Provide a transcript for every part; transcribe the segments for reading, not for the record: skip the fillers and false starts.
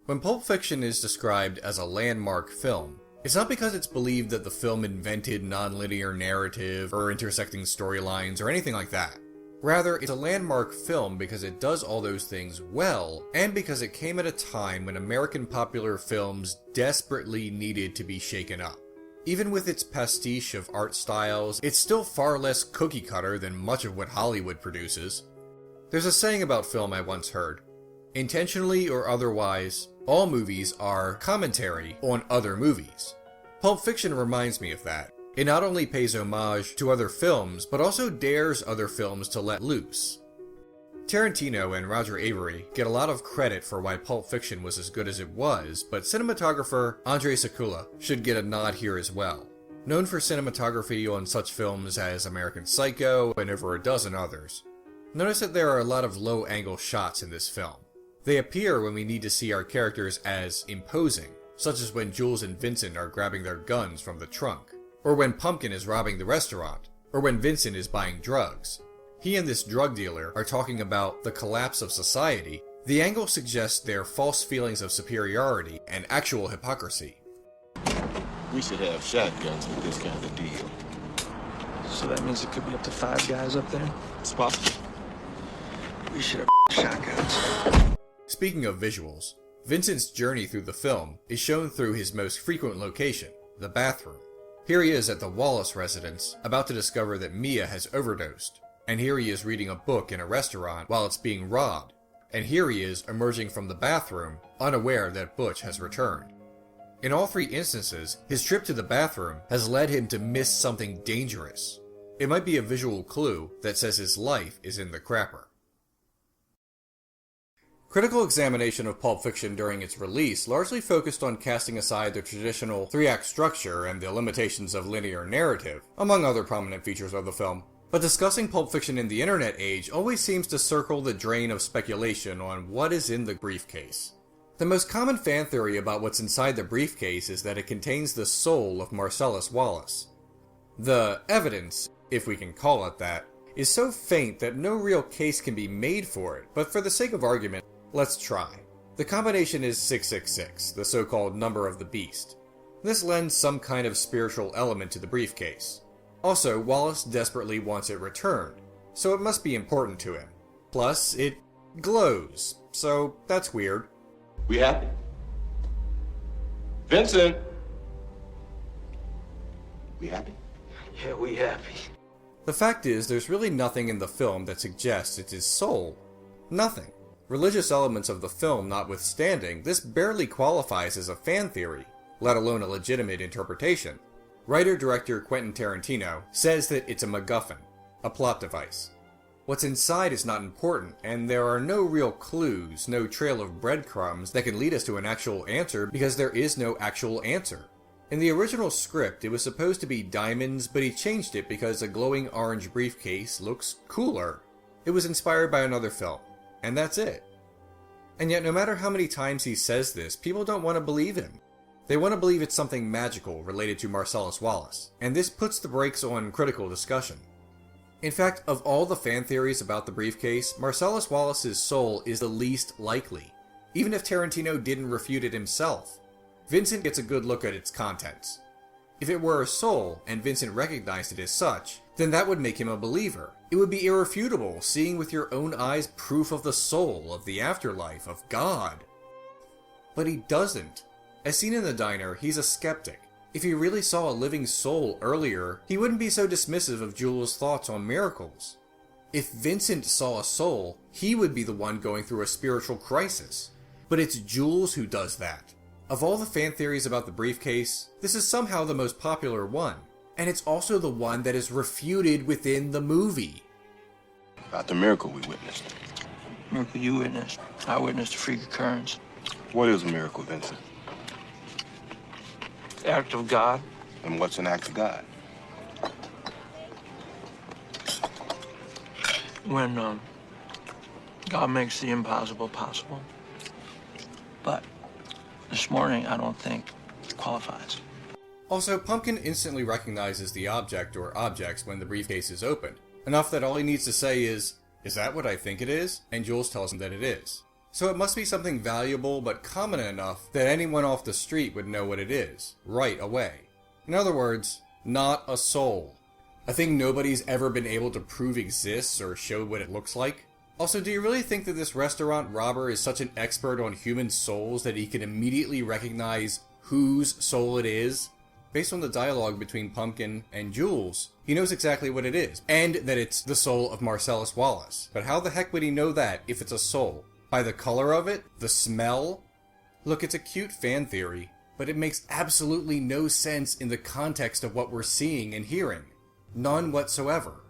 When Pulp Fiction is described as a landmark film, it's not because it's believed that the film invented non-linear narrative or intersecting storylines or anything like that. Rather, it's a landmark film because it does all those things well, and because it came at a time when American popular films desperately needed to be shaken up. Even with its pastiche of art styles, it's still far less cookie-cutter than much of what Hollywood produces. There's a saying about film I once heard: intentionally or otherwise, all movies are commentary on other movies. Pulp Fiction reminds me of that. It not only pays homage to other films, but also dares other films to let loose. Tarantino and Roger Avary get a lot of credit for why Pulp Fiction was as good as it was, but cinematographer Andrei Sakula should get a nod here as well. Known for cinematography on such films as American Psycho and over a dozen others. Notice that there are a lot of low-angle shots in this film. They appear when we need to see our characters as imposing, such as when Jules and Vincent are grabbing their guns from the trunk, or when Pumpkin is robbing the restaurant, or when Vincent is buying drugs. He and this drug dealer are talking about the collapse of society. The angle suggests their false feelings of superiority and actual hypocrisy. We should have shotguns with this kind of deal. So that means it could be up to 5 guys up there? It's possible. We should have shotguns. Speaking of visuals, Vincent's journey through the film is shown through his most frequent location, the bathroom. Here he is at the Wallace residence, about to discover that Mia has overdosed. And here he is reading a book in a restaurant while it's being robbed. And here he is emerging from the bathroom, unaware that Butch has returned. In all 3 instances, his trip to the bathroom has led him to miss something dangerous. It might be a visual clue that says his life is in the crapper. Critical examination of Pulp Fiction during its release largely focused on casting aside the traditional 3-act structure and the limitations of linear narrative, among other prominent features of the film. But discussing Pulp Fiction in the internet age always seems to circle the drain of speculation on what is in the briefcase. The most common fan theory about what's inside the briefcase is that it contains the soul of Marcellus Wallace. The evidence, if we can call it that, is so faint that no real case can be made for it, but for the sake of argument, let's try. The combination is 666, the so-called number of the beast. This lends some kind of spiritual element to the briefcase. Also, Wallace desperately wants it returned, so it must be important to him. Plus, it glows, so that's weird. We happy? Vincent! We happy? Yeah, we happy. The fact is, there's really nothing in the film that suggests it's his soul. Nothing. Religious elements of the film notwithstanding, this barely qualifies as a fan theory, let alone a legitimate interpretation. Writer-director Quentin Tarantino says that it's a MacGuffin, a plot device. What's inside is not important, and there are no real clues, no trail of breadcrumbs that can lead us to an actual answer because there is no actual answer. In the original script, it was supposed to be diamonds, but he changed it because a glowing orange briefcase looks cooler. It was inspired by another film, and that's it. And yet, no matter how many times he says this, people don't want to believe him. They want to believe it's something magical related to Marcellus Wallace, and this puts the brakes on critical discussion. In fact, of all the fan theories about the briefcase, Marcellus Wallace's soul is the least likely, even if Tarantino didn't refute it himself. Vincent gets a good look at its contents. If it were a soul, and Vincent recognized it as such, then that would make him a believer. It would be irrefutable, seeing with your own eyes proof of the soul, of the afterlife, of God. But he doesn't. As seen in the diner, he's a skeptic. If he really saw a living soul earlier, he wouldn't be so dismissive of Jules' thoughts on miracles. If Vincent saw a soul, he would be the one going through a spiritual crisis. But it's Jules who does that. Of all the fan theories about the briefcase, this is somehow the most popular one. And it's also the one that is refuted within the movie. About the miracle we witnessed. Miracle you witnessed. I witnessed a freak occurrence. What is a miracle, Vincent? The act of God. And what's an act of God? When God makes the impossible possible. But this morning, I don't think it qualifies. Also, Pumpkin instantly recognizes the object or objects when the briefcase is opened, enough that all he needs to say is that what I think it is? And Jules tells him that it is. So it must be something valuable but common enough that anyone off the street would know what it is, right away. In other words, not a soul. A thing nobody's ever been able to prove exists or show what it looks like. Also, do you really think that this restaurant robber is such an expert on human souls that he can immediately recognize whose soul it is? Based on the dialogue between Pumpkin and Jules, he knows exactly what it is, and that it's the soul of Marcellus Wallace. But how the heck would he know that if it's a soul? By the color of it? The smell? Look, it's a cute fan theory, but it makes absolutely no sense in the context of what we're seeing and hearing. None whatsoever.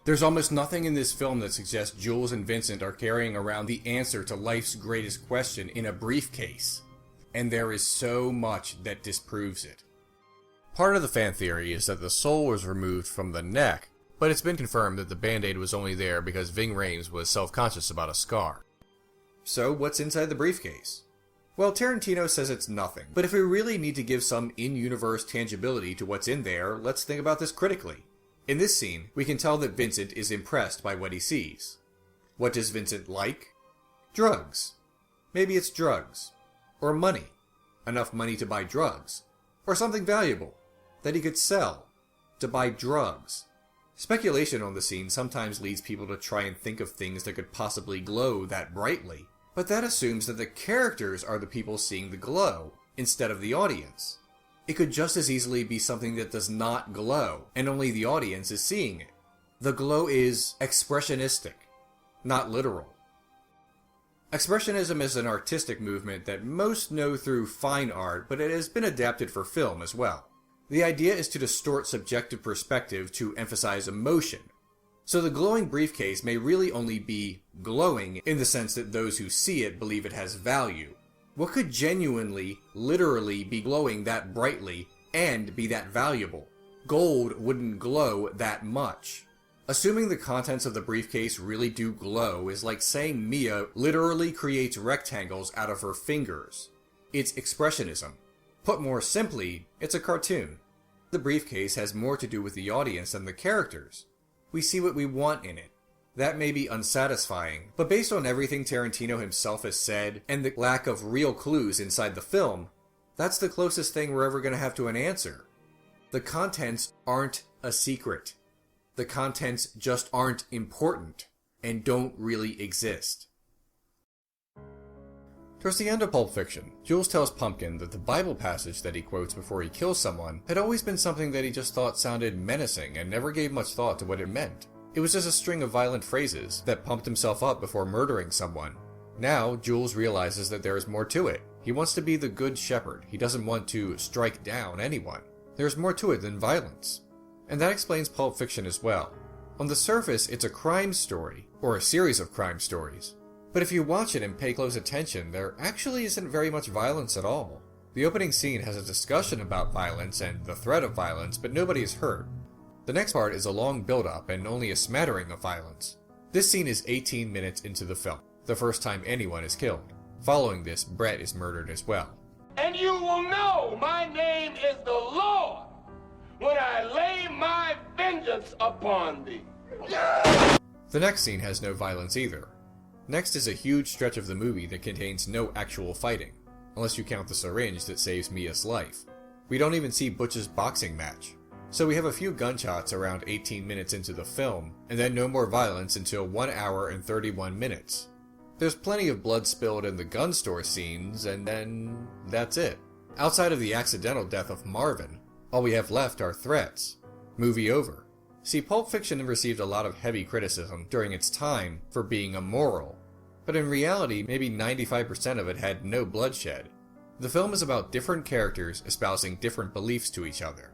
There's almost nothing in this film that suggests Jules and Vincent are carrying around the answer to life's greatest question in a briefcase. And there is so much that disproves it. Part of the fan theory is that the soul was removed from the neck, but it's been confirmed that the band-aid was only there because Ving Rhames was self-conscious about a scar. So, what's inside the briefcase? Well, Tarantino says it's nothing, but if we really need to give some in-universe tangibility to what's in there, let's think about this critically. In this scene, we can tell that Vincent is impressed by what he sees. What does Vincent like? Drugs. Maybe it's drugs. Or money. Enough money to buy drugs. Or something valuable that he could sell to buy drugs. Speculation on the scene sometimes leads people to try and think of things that could possibly glow that brightly, but that assumes that the characters are the people seeing the glow, instead of the audience. It could just as easily be something that does not glow, and only the audience is seeing it. The glow is expressionistic, not literal. Expressionism is an artistic movement that most know through fine art, but it has been adapted for film as well. The idea is to distort subjective perspective to emphasize emotion. So the glowing briefcase may really only be glowing in the sense that those who see it believe it has value. What could genuinely, literally be glowing that brightly and be that valuable? Gold wouldn't glow that much. Assuming the contents of the briefcase really do glow is like saying Mia literally creates rectangles out of her fingers. It's expressionism. Put more simply, it's a cartoon. The briefcase has more to do with the audience than the characters. We see what we want in it. That may be unsatisfying, but based on everything Tarantino himself has said, and the lack of real clues inside the film, that's the closest thing we're ever going to have to an answer. The contents aren't a secret. The contents just aren't important, and don't really exist. Towards the end of Pulp Fiction, Jules tells Pumpkin that the Bible passage that he quotes before he kills someone had always been something that he just thought sounded menacing and never gave much thought to what it meant. It was just a string of violent phrases that pumped himself up before murdering someone. Now, Jules realizes that there is more to it. He wants to be the good shepherd. He doesn't want to strike down anyone. There's more to it than violence. And that explains Pulp Fiction as well. On the surface, it's a crime story, or a series of crime stories. But if you watch it and pay close attention, there actually isn't very much violence at all. The opening scene has a discussion about violence and the threat of violence, but nobody is hurt. The next part is a long build-up and only a smattering of violence. This scene is 18 minutes into the film, the first time anyone is killed. Following this, Brett is murdered as well. And you will know my name is the Lord when I lay my vengeance upon thee. The next scene has no violence either. Next is a huge stretch of the movie that contains no actual fighting, unless you count the syringe that saves Mia's life. We don't even see Butch's boxing match. So we have a few gunshots around 18 minutes into the film, and then no more violence until 1 hour and 31 minutes. There's plenty of blood spilled in the gun store scenes, and then that's it. Outside of the accidental death of Marvin, all we have left are threats. Movie over. See, Pulp Fiction received a lot of heavy criticism during its time for being immoral, but in reality, maybe 95% of it had no bloodshed. The film is about different characters espousing different beliefs to each other.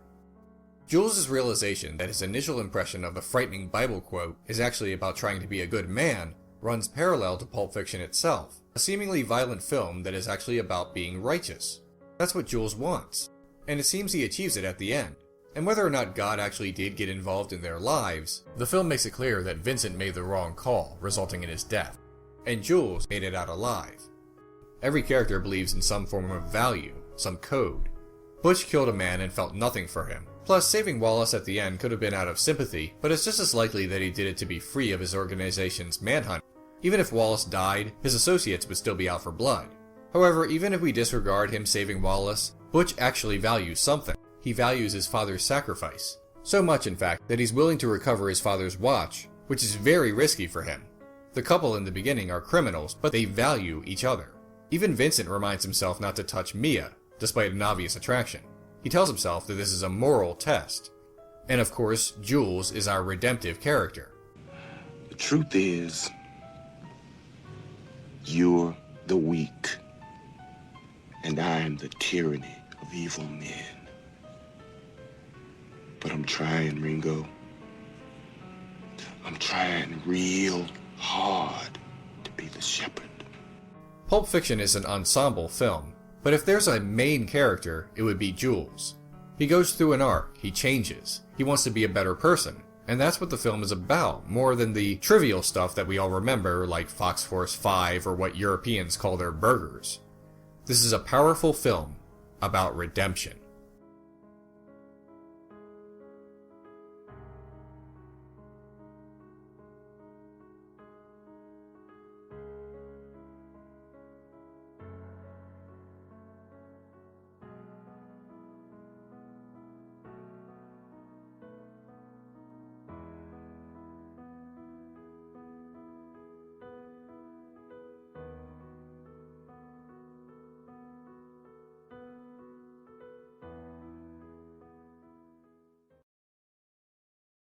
Jules' realization that his initial impression of the frightening Bible quote is actually about trying to be a good man runs parallel to Pulp Fiction itself, a seemingly violent film that is actually about being righteous. That's what Jules wants, and it seems he achieves it at the end. And whether or not God actually did get involved in their lives, the film makes it clear that Vincent made the wrong call, resulting in his death, and Jules made it out alive. Every character believes in some form of value, some code. Butch killed a man and felt nothing for him. Plus, saving Wallace at the end could have been out of sympathy, but it's just as likely that he did it to be free of his organization's manhunt. Even if Wallace died, his associates would still be out for blood. However, even if we disregard him saving Wallace, Butch actually values something. He values his father's sacrifice. So much, in fact, that he's willing to recover his father's watch, which is very risky for him. The couple in the beginning are criminals, but they value each other. Even Vincent reminds himself not to touch Mia, despite an obvious attraction. He tells himself that this is a moral test. And of course, Jules is our redemptive character. The truth is, you're the weak, and I'm the tyranny of evil men. But I'm trying, Ringo. I'm trying real hard to be the shepherd. Pulp Fiction is an ensemble film, but if there's a main character, it would be Jules. He goes through an arc, he changes, he wants to be a better person, and that's what the film is about, more than the trivial stuff that we all remember, like Fox Force 5 or what Europeans call their burgers. This is a powerful film about redemption.